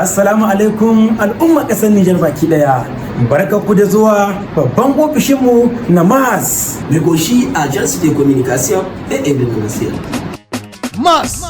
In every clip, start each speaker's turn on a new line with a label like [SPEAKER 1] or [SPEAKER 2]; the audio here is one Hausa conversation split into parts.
[SPEAKER 1] Assalamu alaikum al'umma ƙasar Nijar baki daya. Barkanku da zuwa babban ofishinmu na MAS.
[SPEAKER 2] Mai goshi Agence de Communication et Événementiel.
[SPEAKER 3] MAS,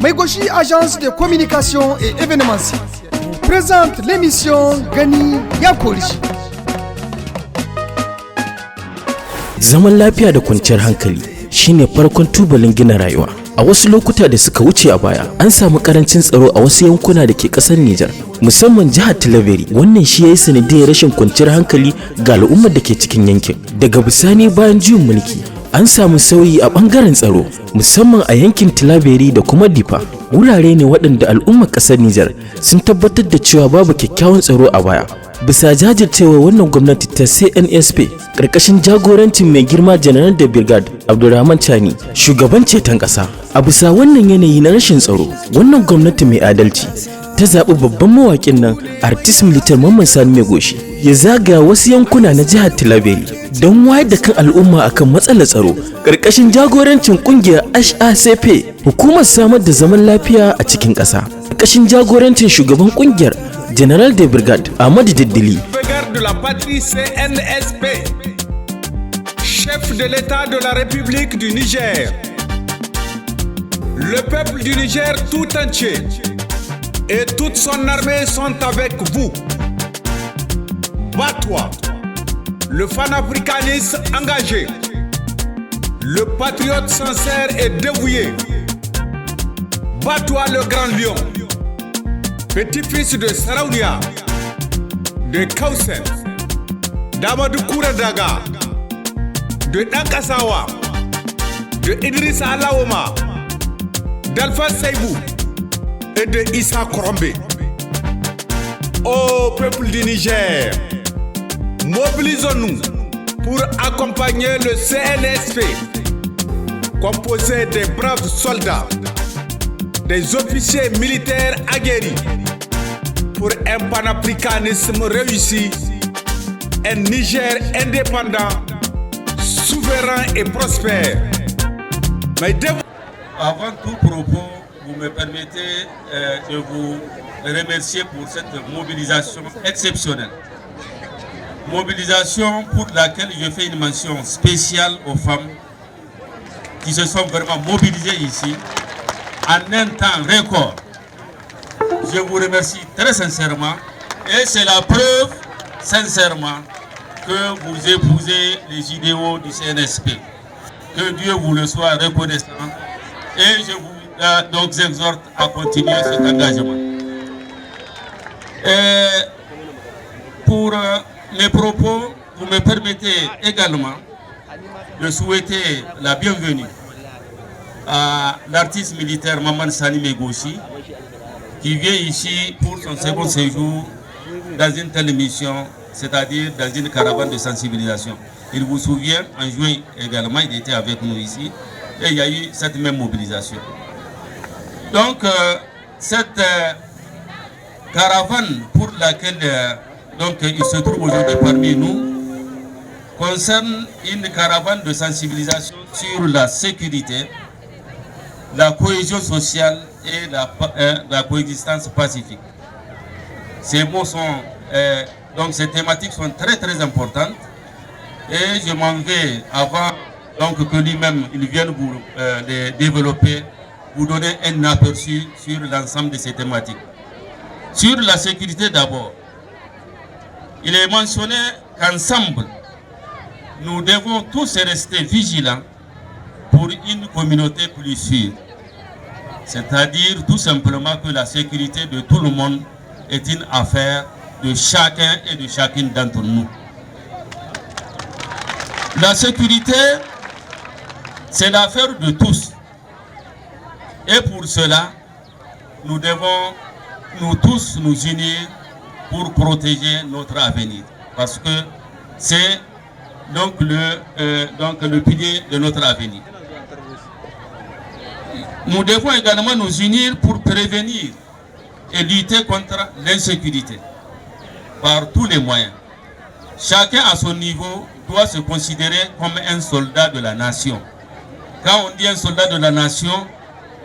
[SPEAKER 3] mai goshi Agence de Communication et Événementiel, présente l'émission Gani ya kori.
[SPEAKER 4] Zaman lafiya da kwanciyar hankali shine farkon tubalin gina rayuwa. A wasu lokuta da suka wuce a baya, an samu karancin tsaro a wasu yankuna da ke kasar Nijar, musamman jihar Tilaberi. Wannan shi yayi sanadiyar rashin kwanciyar hankali ga al'ummar da ke cikin yankin. Daga bisani bayan juyin mulki, an samu sauyi a bangaren tsaro, musamman a yankin Tilaberi da kuma Difa. Wurare ne waɗanda al'ummar kasar Nijar sun tabbatar da cewa babu kyakkyawan tsaro a baya. Bisa jajircewa wannan gwamnati ta CNSP karkashin jagorancin mai girma General da Brigade Abdulrahman Chani, shugaban ceton ƙasa. A bisa wannan yanayi na rashin tsaro, wannan gwamnati mai adalci ta zaɓi babban mawaƙin nan artist militar Mamman Sani Mai Goshi ya zagaya wasu yankuna na jihar Tilaberi don wayar da kan al'umma akan matsalar tsaro karkashin jagorancin ƙungiyar HACP, hukumar samar da zaman lafiya a cikin ƙasa, karkashin jagorancin shugaban ƙungiyar Général de Brigade Ahmad Diddili.
[SPEAKER 5] De la patrie CNSP, chef de l'État de la République du Niger, le peuple du Niger tout entier et toute son armée sont avec vous. Bats-toi, le panafricaniste engagé, le patriote sincère et dévoué. Bats-toi le grand lion, petit-fils de Saraounia, de Kausen, d'Amadou Kouradaga, de Dankasawa, de Idriss Alaoma, d'Alpha Seibou et de Issa Korombe. Ô peuple du Niger, mobilisons-nous pour accompagner le CNSP, composé des braves soldats, des officiers militaires aguerris, pour un panafricanisme réussi, un Niger indépendant, souverain et prospère.
[SPEAKER 6] Avant tout propos, vous me permettez de vous remercier pour cette mobilisation exceptionnelle. Mobilisation pour laquelle je fais une mention spéciale aux femmes qui se sont vraiment mobilisées ici en un temps record. Je vous remercie très sincèrement et c'est la preuve sincèrement que vous épousez les idéaux du CNSP. Que Dieu vous le soit reconnaissant et je vous donc exhorte à continuer cet engagement. Et pour les propos, vous me permettez également de souhaiter la bienvenue à l'artiste militaire Mamman Sani Mai Goshi, qui vient ici pour son second séjour dans une telle mission, c'est-à-dire dans une caravane de sensibilisation. Il vous souvient, en juin également, il était avec nous ici, et il y a eu cette même mobilisation. Donc, cette caravane pour laquelle donc, il se trouve aujourd'hui parmi nous concerne une caravane de sensibilisation sur la sécurité, la cohésion sociale et la coexistence pacifique. Ces mots sont, donc ces thématiques sont très très importantes et je m'en vais avant donc que lui-même il vienne vous les développer, vous donner un aperçu sur l'ensemble de ces thématiques. Sur la sécurité d'abord, il est mentionné qu'ensemble, nous devons tous rester vigilants pour une communauté plus sûre. C'est-à-dire tout simplement que la sécurité de tout le monde est une affaire de chacun et de chacune d'entre nous. La sécurité, c'est l'affaire de tous. Et pour cela, nous devons nous tous nous unir pour protéger notre avenir. Parce que c'est donc le pilier de notre avenir. Nous devons également nous unir pour prévenir et lutter contre l'insécurité par tous les moyens. Chacun à son niveau doit se considérer comme un soldat de la nation. Quand on dit un soldat de la nation,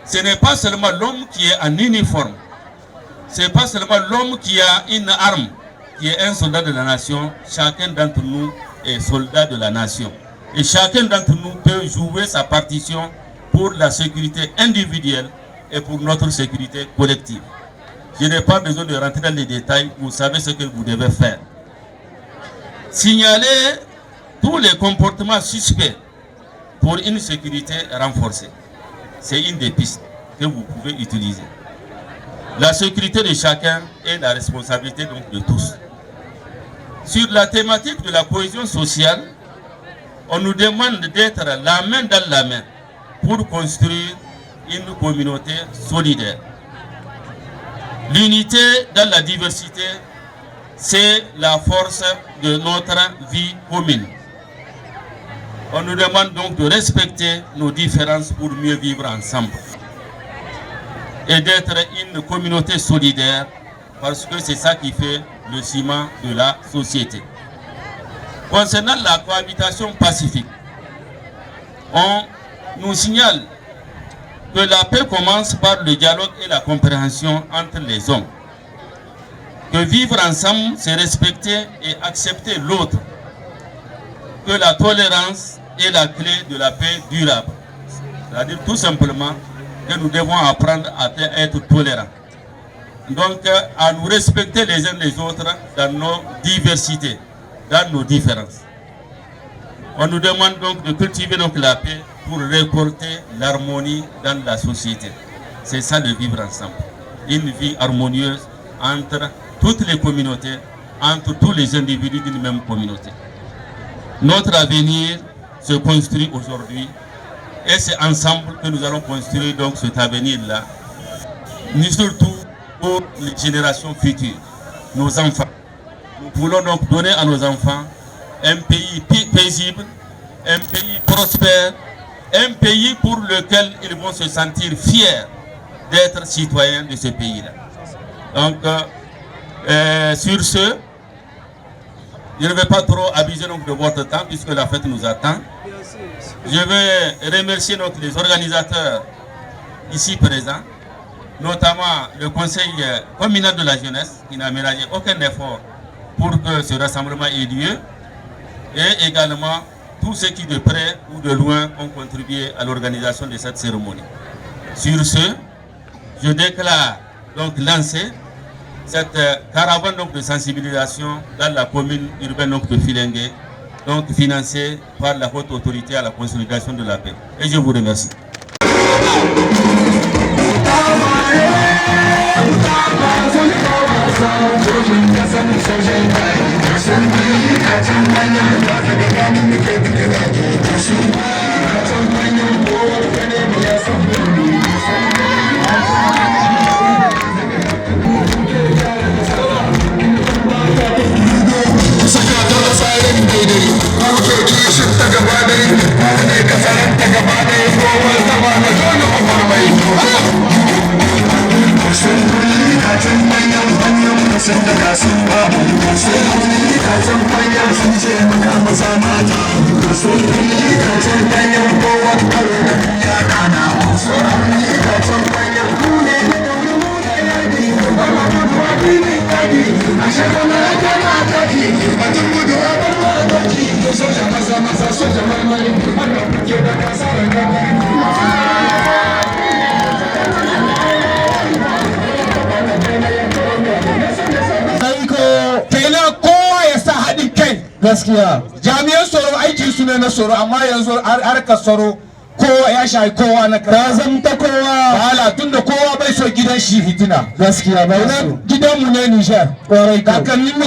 [SPEAKER 6] ce n'est pas seulement l'homme qui est en uniforme, c'est pas seulement l'homme qui a une arme, qui est un soldat de la nation. Chacun d'entre nous est soldat de la nation. Et chacun d'entre nous peut jouer sa partition pour la sécurité individuelle et pour notre sécurité collective. Je n'ai pas besoin de rentrer dans les détails, vous savez ce que vous devez faire. Signaler tous les comportements suspects pour une sécurité renforcée. C'est une des pistes que vous pouvez utiliser. La sécurité de chacun est la responsabilité donc de tous. Sur la thématique de la cohésion sociale, on nous demande d'être la main dans la main pour construire une communauté solidaire. L'unité dans la diversité, c'est la force de notre vie commune. On nous demande donc de respecter nos différences pour mieux vivre ensemble et d'être une communauté solidaire parce que c'est ça qui fait le ciment de la société. Concernant la cohabitation pacifique, on nous signale que la paix commence par le dialogue et la compréhension entre les hommes. Que vivre ensemble, c'est respecter et accepter l'autre. Que la tolérance est la clé de la paix durable. C'est-à-dire tout simplement que nous devons apprendre à être tolérants. Donc à nous respecter les uns les autres dans nos diversités, dans nos différences. On nous demande donc de cultiver donc la paix pour récolter l'harmonie dans la société. C'est ça le vivre ensemble. Une vie harmonieuse entre toutes les communautés, entre tous les individus d'une même communauté. Notre avenir se construit aujourd'hui et c'est ensemble que nous allons construire donc cet avenir-là, mais surtout pour les générations futures, nos enfants. Nous voulons donc donner à nos enfants un pays paisible, un pays prospère, un pays pour lequel ils vont se sentir fiers d'être citoyens de ce pays-là. Donc, sur ce, je ne vais pas trop abuser donc de votre temps puisque la fête nous attend. Je vais remercier donc les organisateurs ici présents, notamment le conseil communal de la jeunesse qui n'a ménagé aucun effort pour que ce rassemblement ait lieu, et également tous ceux qui de près ou de loin ont contribué à l'organisation de cette cérémonie. Sur ce, je déclare donc lancer cette caravane donc de sensibilisation dans la commune urbaine donc de Filengue, donc financée par la haute autorité à la consolidation de la paix. Et je vous remercie.
[SPEAKER 7] gaskiya jami'an tsaro aikin su ne na tsaro amma yanzu harkar tsaro kowa ya shayi kowa na ta zamta kowa hala tunda kowa bai so gidan shi fitina gaskiya bai so gidanmu ne Nijar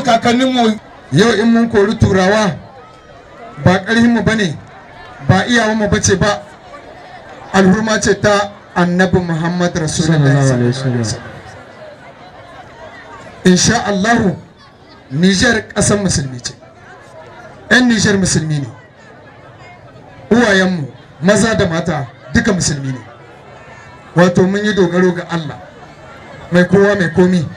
[SPEAKER 7] kakanninmu
[SPEAKER 8] yau in mun kori turawa ba ƙarhinmu bane ba iyawanmu bace ba alhurma ce ta annabi Muhammad Rasulullahi insha Allah Nijar ƙasar musulmi ce 'yan Nijar musulmi ne uwayenmu maza da mata duka musulmi ne wato mun yi dogaro ga Allah mai kowa mai komi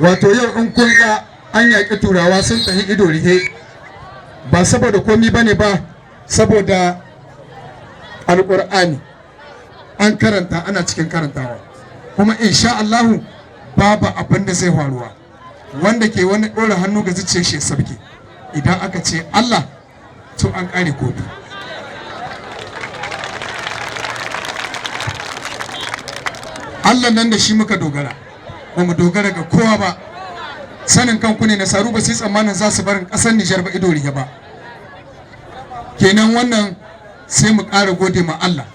[SPEAKER 8] wato yau in kun ga an yaƙi turawa sun tafi ido rihe ba saboda komi bane ba saboda alƙur'ani an karanta ana cikin karantawa kuma insha Allah babu abin da zai faruwa wanda ke wani ɗora hannu ga zuciyar shi sabke idan aka ce Allah to an ƙare kotu. Allah nan da shi muka dogara, ba mu dogara ga kowa ba. Sanin kanku ne nasaru ba su yi tsammanin za su barin ƙasar Nijar ba ido riga ba. Kenan wannan sai mu ƙara gode ma Allah.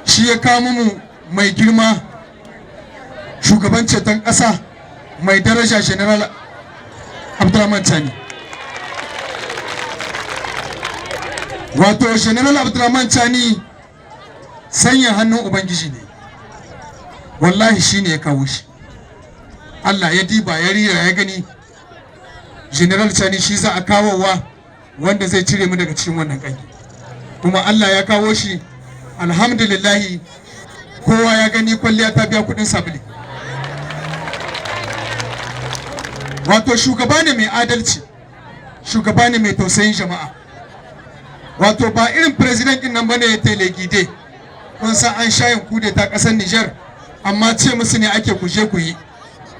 [SPEAKER 8] Shi ya kawo mu mai girma shugaban ceton ƙasa mai daraja General Abdurrahman Chani. Wato General Abdurrahman Chani sanya hannun Ubangiji ne. Wallahi shi ne ya kawo shi. Allah ya diba ya rira ya gani General Chani shi za a kawowa wanda zai cire mu daga cikin wannan kanki. Kuma Allah ya kawo shi, alhamdulillahi, kowa ya gani kwalliya ta biya kudin sabili. Wato shugaba ne mai adalci, shugaba ne mai tausayin jama'a. Wato ba irin president din nan bane ya tele gide. Kun san an shayin kude ta kasar Niger, amma ce musu ne ake kuje ku yi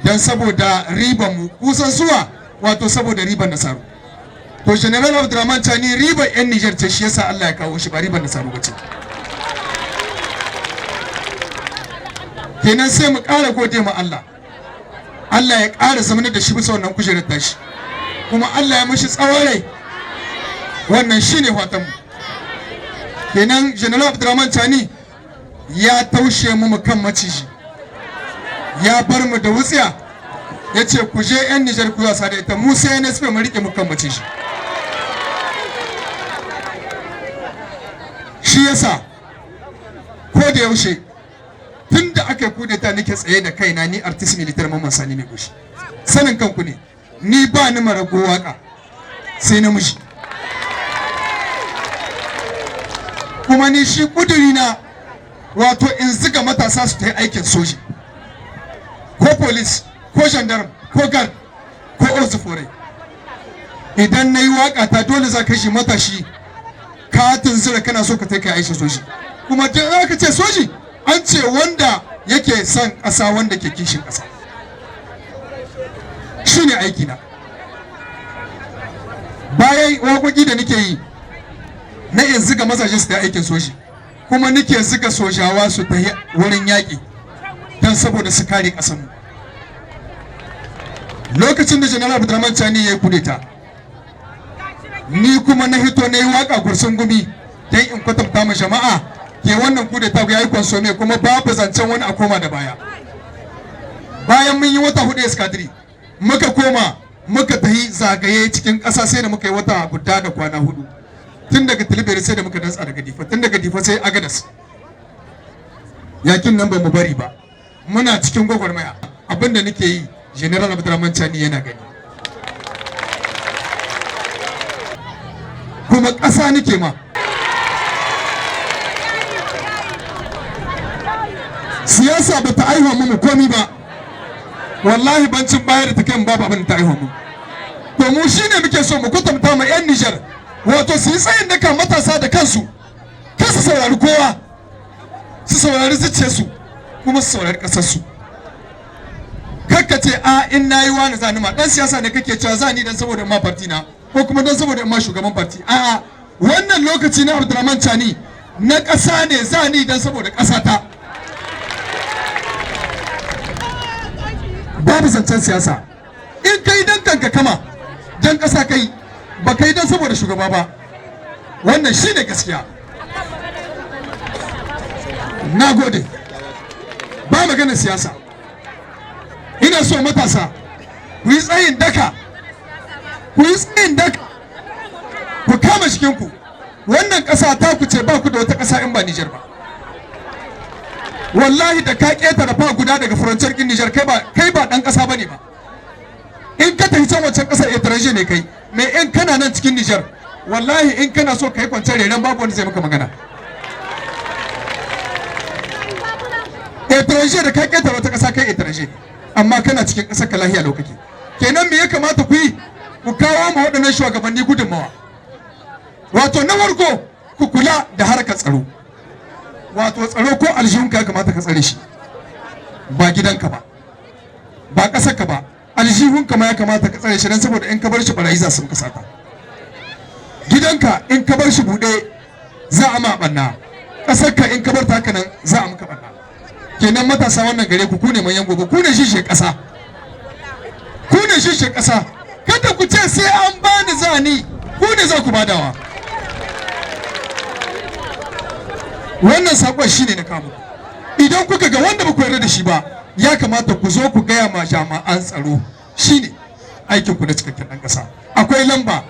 [SPEAKER 8] dan saboda riban mu, kusan suwa, wato saboda riban nasaru. To General Abdurrahman Chani riban yan Niger ce, shi yasa Allah ya kawo shi, ba riban nasaru ba ce. Kenan sai mu ƙara gode ma Allah. Allah ya ƙara zamanar da shi bisa wannan kujerar tashi, kuma Allah ya mishi tsawon rai. Wannan shine fatan mu. Kenan General Abdurrahman Chani ya taushe mu kan maciji, ya bar mu da wutsiya, ya ce ku je yan Nijar ku wasa da ita, mu sai ne suka mu rike mu kan maciji. Shi yasa ko da yaushe tun da aka kudeta nake tsaye da kaina, ni artist militar Mamman Sani mai gushi. Sanin kanku ne, ni ba ni marago waka sai namiji. Kuma ni shi kuduri na, wato in ziga matasa su ta yi aikin soji, ko police, ko gendarme, ko guard, ko osufore. Idan na yi waka ta dole za ka shi matashi ka tunzura kana so ka ta kai aisha soji. Kuma da aka ce soji, an ce wanda yake son ƙasa, wanda ke kishin ƙasa. Shi ne aikina. Bayan waƙoƙi da nake yi na in ziga mazaje su ta aikin soji, kuma nake ziga sojawa su ta wurin yaƙi don saboda su kare ƙasanmu. Lokacin da General Abdurrahman Chani ya yi kudeta, ni kuma na hito na yi waƙa gursun gumi don in kwatanta ma jama'a ke wannan kudeta ya yi konsome, kuma babu zancen wani a koma da baya. Bayan mun yi wata hudu eskadiri, muka koma muka tahi zagaye cikin ƙasa, sai da muka yi wata guda da kwana hudu. Tun daga Tilibiri sai da muka dantsa daga Difa, tun daga Difa sai Agadas. Yakin nan ba mu bari ba, muna cikin gwagwarmaya. Abinda nake yi General Abdurrahman Chani yana gani, kuma ƙasa nake ma. Siyasa ba ta aihuwa mu komi ba, wallahi bancin baya da ta kai babu abin da ta aihuwa mu. To mu shine muke so mu kwatanta ma 'yan Nijar, wato su yi tsayin daka matasa da kansu, kan su saurari kowa, su saurari zuciyarsu, kuma su saurari ƙasarsu. Kakka ce a in na yi wani zani ma ɗan siyasa ne kake cewa zani dan saboda ma parti na, ko kuma dan saboda ma shugaban parti. A'a, wannan lokaci na Abdurrahman Chani na ƙasa ne, zani dan saboda ƙasa ta. Babu zancen siyasa. In kai dan kanka kama, dan ƙasa kai, ba kai dan saboda shugaba ba. Wannan shi ne gaskiya. Na gode. Ba magana siyasa. Ina so matasa ku yi tsayin daka, ku yi tsayin daka, ku kama shikinku. Wannan ƙasa ta ku ce, ba ku da wata ƙasa in ba Nijar ba. Wallahi da ka ƙetare fa guda daga furanciyar ƙin Nijar, kai ba ɗan ƙasa ba ne ba. In ka tafi can wancan ƙasar etranger ne kai, me in kana nan cikin Nijar, wallahi in kana so ka yi kwanciyar renon babu wanda zai maka magana. Etranger da ka ƙetare wata ƙasa kai etranger, amma kana cikin ƙasar ka lahiya lokaci. Kenan me ya kamata ku yi? Ku kawo ma waɗannan shugabanni gudunmawa. Wato na farko ku kula da harkar tsaro. Wato tsaro ko aljihunka ya kamata ka tsare shi, ba gidanka ba. ba ƙasar ka ba, aljihunka ma ya kamata ka tsare shi dan saboda in ka bar shi barayi za su muka sata. Gidanka in ka bar shi buɗe za a ma ɓanna, ƙasar ka in ka bar ta haka nan za a muka ɓanna. Kenan matasa wannan gare ku ne manyan gobe, ku ne shishe ƙasa, ku ne shishe ƙasa. Kada ku ce sai an bani zani, ku ne za ku badawa. Wannan sakon shine na kamu. Idan kuka ga wanda ba ku yarda da shi ba, ya kamata ku zo ku gaya ma jami'an tsaro. Shine aikin ku na cikakken ɗan ƙasa. Akwai lamba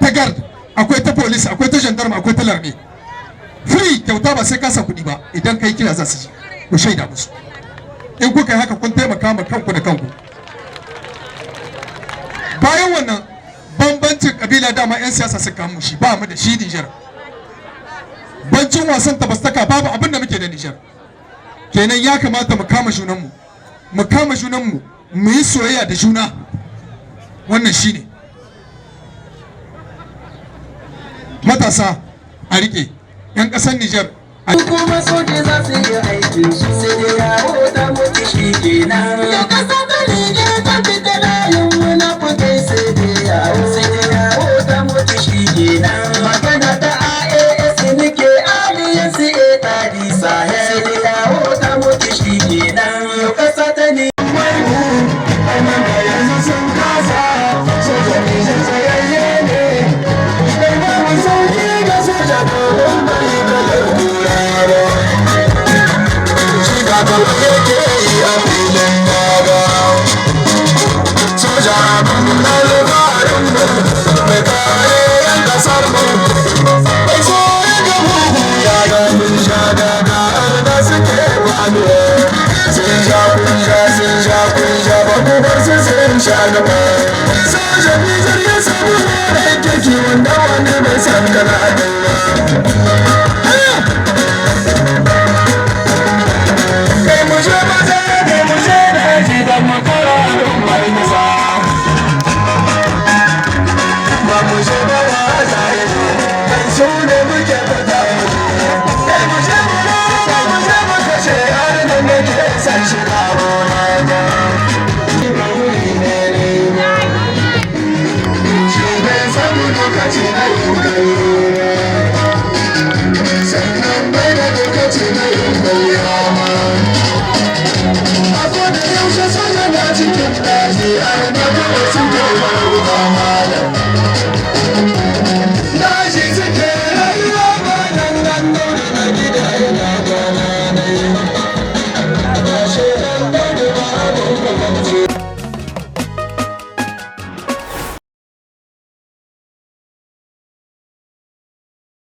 [SPEAKER 8] ta guard, akwai ta police, akwai ta gendarme, akwai ta larme. Free kyauta ba sai ka sa kuɗi ba, idan kai kira za su ji. Ku shaida musu. In kuka yi haka kun taimaka ma kanku da kanku. Bayan wannan bambancin kabila dama 'yan siyasa suka mu shi, ba mu da shi Nijar. Bancin wasan tabastaka babu abin da muke da Nijar. Kenan ya kamata mu kama junanmu, mu yi soyayya da juna. Wannan shine. Matasa a rike 'yan ƙasar Nijar.
[SPEAKER 9] Kuma soja za su yi aikin su sai dai yawo ta mutu shi kenan. Ya kasa ta rige ta fita layin munafukai sai dai yawo, sai dai yawo ta mutu shi kenan. Magana ta AAS nake aliyansu etadi sahel, sai dai yawo ta mutu shi kenan. Ya kasa ta ne mai mu, amma da yanzu sun kasa. Soja ne zai tsayayye ne, kai ba mu sauki ga soja domin bai kalar kura.
[SPEAKER 7] Lokaci na yin kai